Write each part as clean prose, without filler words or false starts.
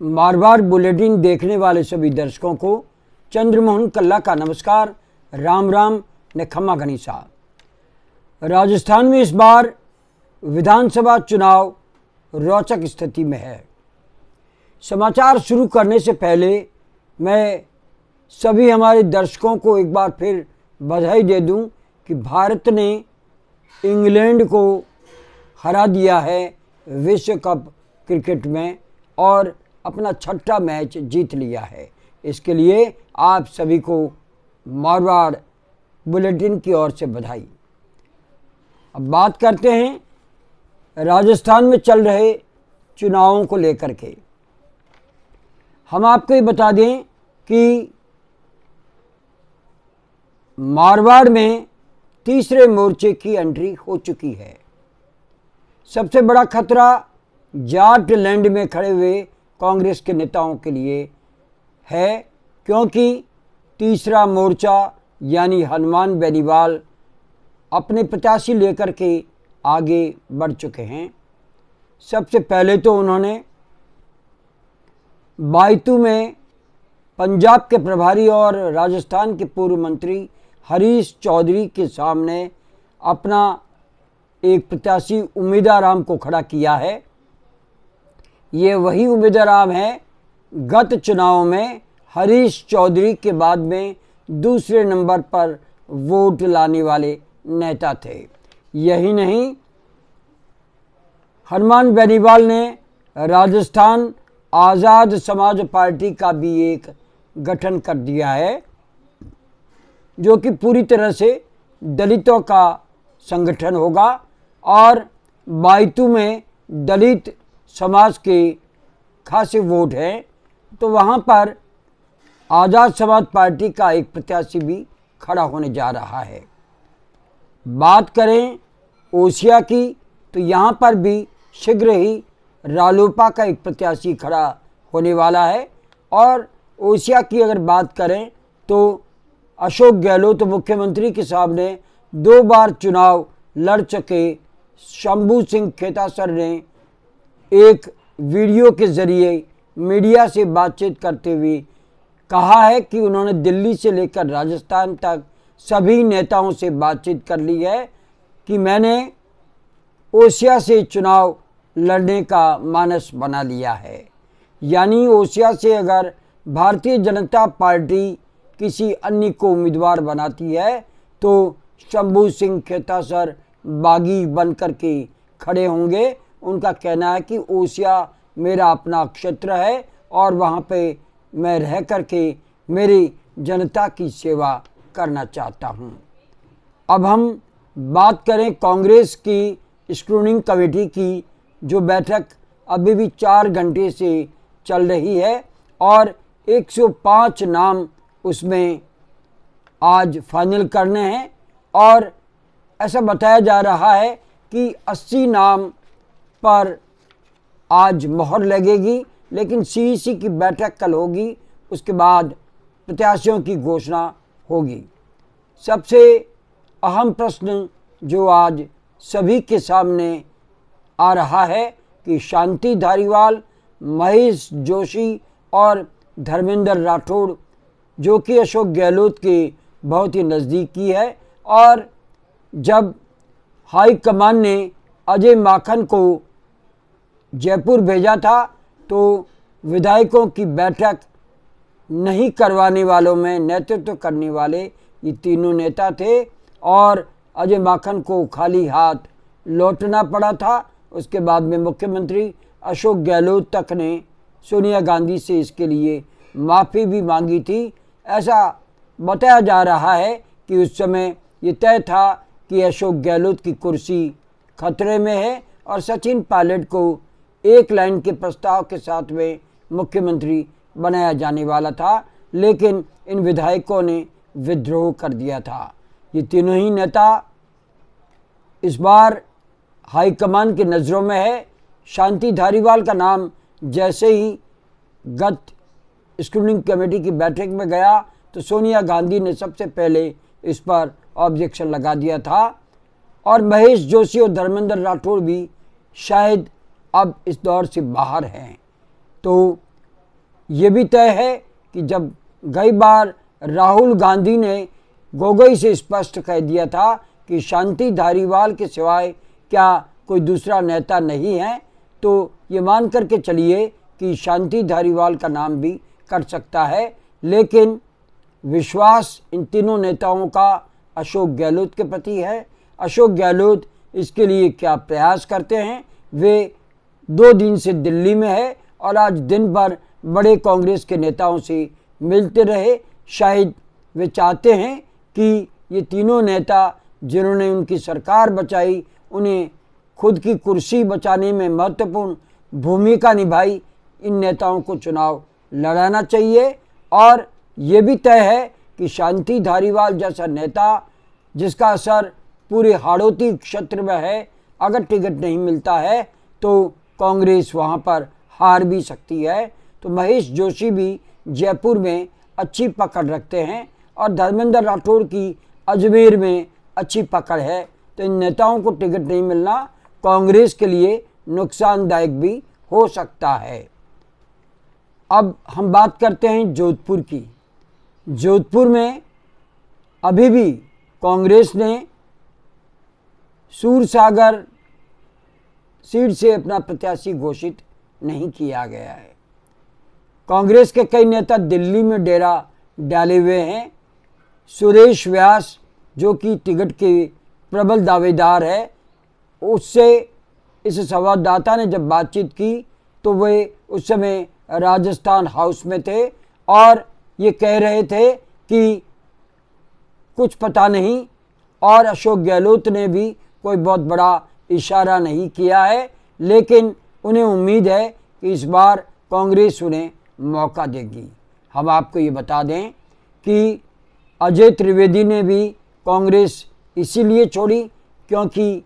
Marwar bulletin देखने वाले सभी दर्शकों को चंद्रमोहन कल्ला का नमस्कार, राम राम ने खम्मा गनीसा। राजस्थान में इस बार विधानसभा चुनाव रोचक स्थिति में है। समाचार शुरू करने से पहले मैं सभी हमारे दर्शकों को एक बार फिर बधाई दे दूं कि भारत ने इंग्लैंड को हरा दिया है विश्व कप क्रिकेट में और अपना छठा मैच जीत लिया है। इसके लिए आप सभी को मारवाड़ बुलेटिन की ओर से बधाई। अब बात करते हैं राजस्थान में चल रहे चुनावों को लेकर के। हम आपको ये बता दें कि मारवाड़ में तीसरे मोर्चे की एंट्री हो चुकी है। सबसे बड़ा खतरा जाटलैंड में खड़े हुए कांग्रेस के नेताओं के लिए है, क्योंकि तीसरा मोर्चा यानी हनुमान बेनीवाल अपने प्रत्याशी लेकर के आगे बढ़ चुके हैं। सबसे पहले तो उन्होंने बायतू में पंजाब के प्रभारी और राजस्थान के पूर्व मंत्री हरीश चौधरी के सामने अपना एक प्रत्याशी उम्मीदाराम को खड़ा किया है। ये वही उम्मीदाराम है गत चुनाव में हरीश चौधरी के बाद में दूसरे नंबर पर वोट लाने वाले नेता थे। यही नहीं, हनुमान बेनीवाल ने राजस्थान आज़ाद समाज पार्टी का भी एक गठन कर दिया है, जो कि पूरी तरह से दलितों का संगठन होगा और बायतू में दलित समाज के खासे वोट हैं, तो वहाँ पर आज़ाद समाज पार्टी का एक प्रत्याशी भी खड़ा होने जा रहा है। बात करें ओसिया की, तो यहाँ पर भी शीघ्र ही रालोपा का एक प्रत्याशी खड़ा होने वाला है। और ओसिया की अगर बात करें तो अशोक गहलोत मुख्यमंत्री के सामने 2 बार चुनाव लड़ चुके शंभू सिंह खेतासर ने एक वीडियो के ज़रिए मीडिया से बातचीत करते हुए कहा है कि उन्होंने दिल्ली से लेकर राजस्थान तक सभी नेताओं से बातचीत कर ली है कि मैंने ओसिया से चुनाव लड़ने का मानस बना लिया है। यानी ओसिया से अगर भारतीय जनता पार्टी किसी अन्य को उम्मीदवार बनाती है तो शंभू सिंह खेतासर बागी बन कर के खड़े होंगे। उनका कहना है कि ओसिया मेरा अपना क्षेत्र है और वहाँ पे मैं रह कर के मेरी जनता की सेवा करना चाहता हूँ। अब हम बात करें कांग्रेस की स्क्रूनिंग कमेटी की, जो बैठक अभी भी 4 घंटे से चल रही है और 105 नाम उसमें आज फाइनल करने हैं और ऐसा बताया जा रहा है कि 80 नाम पर आज मोहर लगेगी, लेकिन सीईसी की बैठक कल होगी, उसके बाद प्रत्याशियों की घोषणा होगी। सबसे अहम प्रश्न जो आज सभी के सामने आ रहा है कि शांति धारीवाल, महेश जोशी और धर्मेंद्र राठौड़, जो कि अशोक गहलोत के बहुत ही नज़दीकी है, और जब हाई कमान ने अजय माकन को जयपुर भेजा था तो विधायकों की बैठक नहीं करवाने वालों में नेतृत्व करने वाले ये तीनों नेता थे और अजय माकन को खाली हाथ लौटना पड़ा था। उसके बाद में मुख्यमंत्री अशोक गहलोत तक ने सोनिया गांधी से इसके लिए माफ़ी भी मांगी थी। ऐसा बताया जा रहा है कि उस समय ये तय था कि अशोक गहलोत की कुर्सी खतरे में है और सचिन पायलट को 1 लाइन के प्रस्ताव के साथ में मुख्यमंत्री बनाया जाने वाला था, लेकिन इन विधायकों ने विद्रोह कर दिया था। ये तीनों ही नेता इस बार हाईकमान की नज़रों में है। शांति धारीवाल का नाम जैसे ही गत स्क्रूनिंग कमेटी की बैठक में गया तो सोनिया गांधी ने सबसे पहले इस पर ऑब्जेक्शन लगा दिया था और महेश जोशी और धर्मेंद्र राठौड़ भी शायद अब इस दौर से बाहर हैं। तो ये भी तय है कि जब गई बार राहुल गांधी ने गोगोई से स्पष्ट कह दिया था कि शांति धारीवाल के सिवाय क्या कोई दूसरा नेता नहीं है, तो ये मान करके चलिए कि शांति धारीवाल का नाम भी कट सकता है। लेकिन विश्वास इन तीनों नेताओं का अशोक गहलोत के प्रति है। अशोक गहलोत इसके लिए क्या प्रयास करते हैं, वे 2 दिन से दिल्ली में है और आज दिन भर बड़े कांग्रेस के नेताओं से मिलते रहे। शायद वे चाहते हैं कि ये तीनों नेता जिन्होंने उनकी सरकार बचाई, उन्हें खुद की कुर्सी बचाने में महत्वपूर्ण भूमिका निभाई, इन नेताओं को चुनाव लड़ाना चाहिए। और ये भी तय है कि शांति धारीवाल जैसा नेता जिसका असर पूरे हाड़ौती क्षेत्र में है, अगर टिकट नहीं मिलता है तो कांग्रेस वहाँ पर हार भी सकती है। तो महेश जोशी भी जयपुर में अच्छी पकड़ रखते हैं और धर्मेंद्र राठौड़ की अजमेर में अच्छी पकड़ है। तो इन नेताओं को टिकट नहीं मिलना कांग्रेस के लिए नुकसानदायक भी हो सकता है। अब हम बात करते हैं जोधपुर की। जोधपुर में अभी भी कांग्रेस ने सूरसागर सीट से अपना प्रत्याशी घोषित नहीं किया गया है। कांग्रेस के कई नेता दिल्ली में डेरा डाले हुए हैं। सुरेश व्यास जो कि टिकट के प्रबल दावेदार है, उससे इस संवाददाता ने जब बातचीत की तो वे उस समय राजस्थान हाउस में थे और ये कह रहे थे कि कुछ पता नहीं, और अशोक गहलोत ने भी कोई बहुत बड़ा इशारा नहीं किया है। लेकिन उन्हें उम्मीद है कि इस बार कांग्रेस उन्हें मौका देगी। हम आपको ये बता दें कि अजय त्रिवेदी ने भी कांग्रेस इसीलिए छोड़ी क्योंकि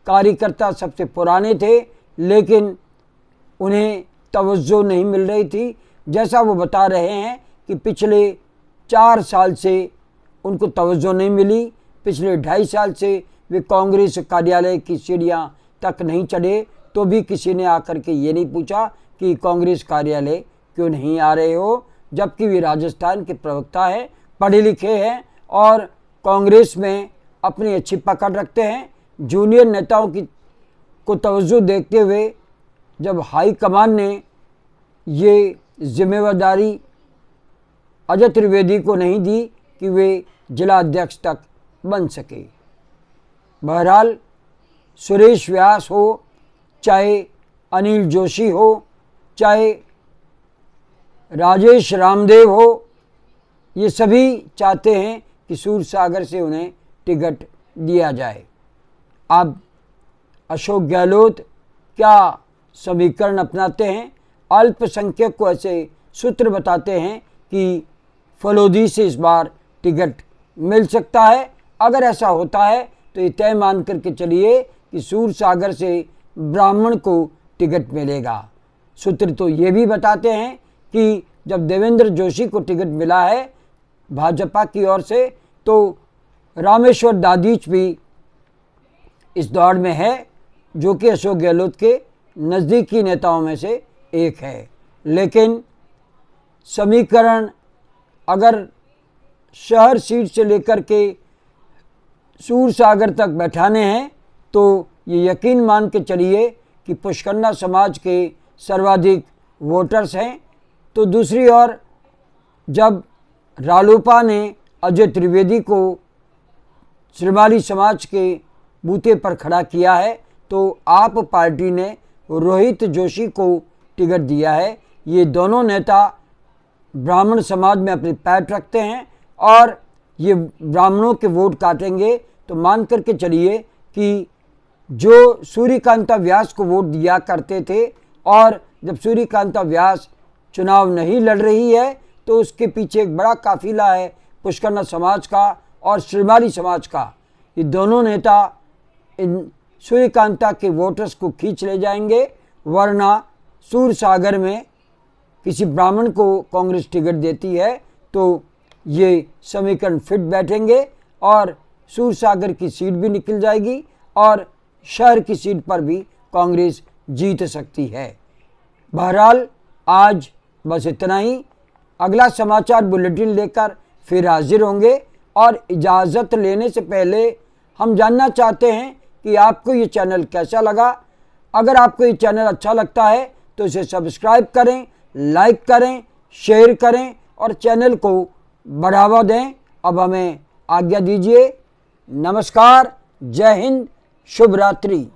कार्यकर्ता सबसे पुराने थे, लेकिन उन्हें तवज्जो नहीं मिल रही थी। जैसा वो बता रहे हैं कि पिछले 4 साल से उनको तवज्जो नहीं मिली, पिछले 2.5 साल से वे कांग्रेस कार्यालय की सीढ़ियां तक नहीं चढ़े, तो भी किसी ने आकर के ये नहीं पूछा कि कांग्रेस कार्यालय क्यों नहीं आ रहे हो, जबकि वे राजस्थान के प्रवक्ता हैं, पढ़े लिखे हैं और कांग्रेस में अपनी अच्छी पकड़ रखते हैं। जूनियर नेताओं की को तवज्जो देखते हुए जब हाई कमान ने ये जिम्मेदारी अजय त्रिवेदी को नहीं दी कि वे जिला अध्यक्ष तक बन सके। बहरहाल सुरेश व्यास हो, चाहे अनिल जोशी हो, चाहे राजेश रामदेव हो, ये सभी चाहते हैं कि सूरसागर से उन्हें टिकट दिया जाए। अब अशोक गहलोत क्या समीकरण अपनाते हैं? अल्पसंख्यक को ऐसे सूत्र बताते हैं कि फलोदी से इस बार टिकट मिल सकता है। अगर ऐसा होता है तो ये तय मान करके चलिए कि सूरसागर से ब्राह्मण को टिकट मिलेगा। सूत्र तो ये भी बताते हैं कि जब देवेंद्र जोशी को टिकट मिला है भाजपा की ओर से, तो रामेश्वर दादीच भी इस दौड़ में है, जो कि अशोक गहलोत के नज़दीकी नेताओं में से एक है। लेकिन समीकरण अगर शहर सीट से लेकर के सूरसागर तक बैठाने हैं तो ये यकीन मान के चलिए कि पुष्करना समाज के सर्वाधिक वोटर्स हैं। तो दूसरी ओर जब रालोपा ने अजय त्रिवेदी को श्रीमाली समाज के बूते पर खड़ा किया है, तो आप पार्टी ने रोहित जोशी को टिकट दिया है। ये दोनों नेता ब्राह्मण समाज में अपनी पैठ रखते हैं और ये ब्राह्मणों के वोट काटेंगे। तो मान करके चलिए कि जो सूर्यकांता व्यास को वोट दिया करते थे और जब सूर्यकांता व्यास चुनाव नहीं लड़ रही है तो उसके पीछे एक बड़ा काफिला है पुष्करना समाज का और श्रीमाली समाज का। ये दोनों नेता इन सूर्यकांता के वोटर्स को खींच ले जाएंगे, वरना सूरसागर में किसी ब्राह्मण को कांग्रेस टिकट देती है तो ये समीकरण फिट बैठेंगे और सूरसागर की सीट भी निकल जाएगी और शहर की सीट पर भी कांग्रेस जीत सकती है। बहरहाल आज बस इतना ही। अगला समाचार बुलेटिन लेकर फिर हाजिर होंगे, और इजाज़त लेने से पहले हम जानना चाहते हैं कि आपको ये चैनल कैसा लगा। अगर आपको ये चैनल अच्छा लगता है तो इसे सब्सक्राइब करें, लाइक करें, शेयर करें और चैनल को बढ़ावा दें। अब हमें आज्ञा दीजिए। नमस्कार, जय हिंद, शुभ रात्रि।